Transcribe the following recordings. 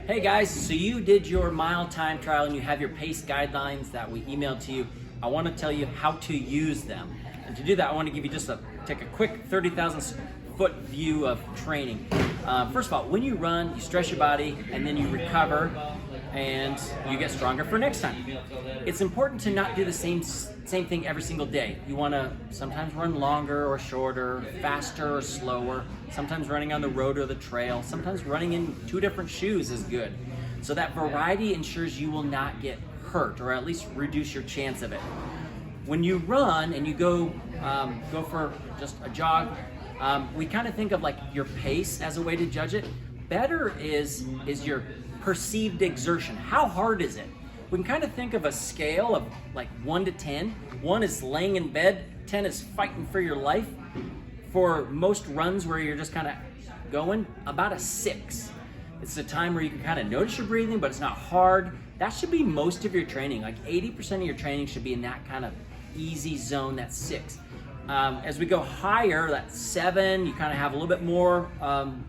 Hey guys, so you did your mile time trial and you have your pace guidelines that we emailed to you. I want to tell you how to use them. And to do that, I want to give you take a quick 30,000 foot view of training. First of all, when you run, you stress your body and then you recover and you get stronger for next time. It's important to not do the same thing every single day. You want to sometimes run longer or shorter, faster or slower, sometimes running on the road or the trail, sometimes running in 2 different shoes is good. So that variety ensures you will not get hurt, or at least reduce your chance of it. When you run and you go for just a jog, we kind of think of like your pace as a way to judge it. Better is your perceived exertion. How hard is it? We can kind of think of a scale of like 1 to 10. 1 is laying in bed, 10 is fighting for your life. For most runs where you're just kind of going, about a 6. It's a time where you can kind of notice your breathing, but it's not hard. That should be most of your training. Like 80% of your training should be in that kind of easy zone, that's 6. As we go higher, that's 7, you kind of have a little bit more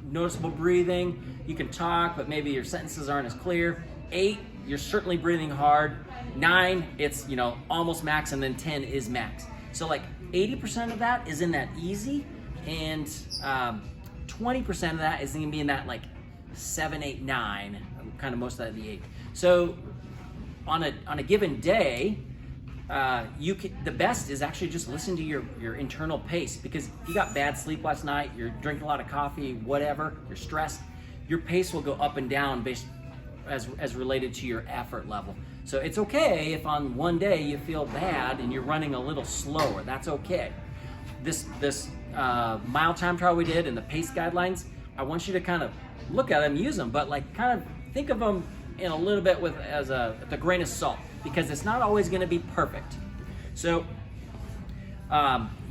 noticeable breathing. You can talk, but maybe your sentences aren't as clear. 8, you're certainly breathing hard. 9, it's almost max, and then 10 is max. So like 80% of that is in that easy, and 20% of that is going to be in that like 7, 8, 9, kind of most of that in the 8. So on a given day, the best is actually just listen to your internal pace, because if you got bad sleep last night, you're drinking a lot of coffee, whatever, you're stressed, your pace will go up and down based as related to your effort level. So it's okay if on one day you feel bad and you're running a little slower. That's okay. This mile time trial we did and the pace guidelines, I want you to kind of look at them, use them, but like kind of think of them in a little bit with a grain of salt, because it's not always going to be perfect. So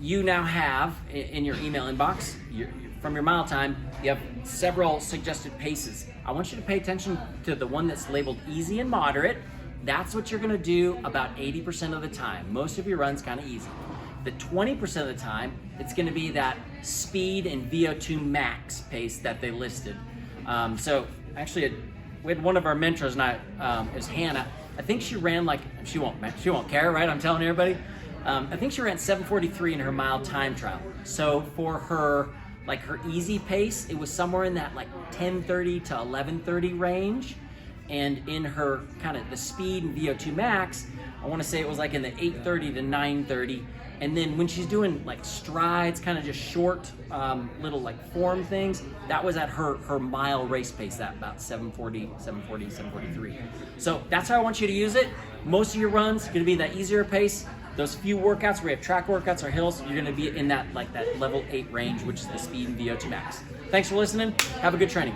you now have in your email inbox, from your mile time, you have several suggested paces. I want you to pay attention to the one that's labeled easy and moderate. That's what you're going to do about 80% of the time. Most of your run's kind of easy. The 20% of the time, it's going to be that speed and VO2 max pace that they listed. So actually, we had one of our mentors, and is Hannah. I think she ran like, she won't care, right? I'm telling everybody. I think she ran 7:43 in her mile time trial. So for her, like her easy pace, it was somewhere in that like 10:30 to 11:30 range. And in her kind of the speed and VO2 max, I want to say it was like in the 8:30 to 9:30. And then when she's doing like strides, kind of just short little like form things, that was at her mile race pace, that about 7:40, 7:43. So that's how I want you to use it. Most of your runs are going to be that easier pace. Those few workouts where you have track workouts or hills, you're going to be in that like that level 8 range, which is the speed and VO2 max. Thanks for listening. Have a good training.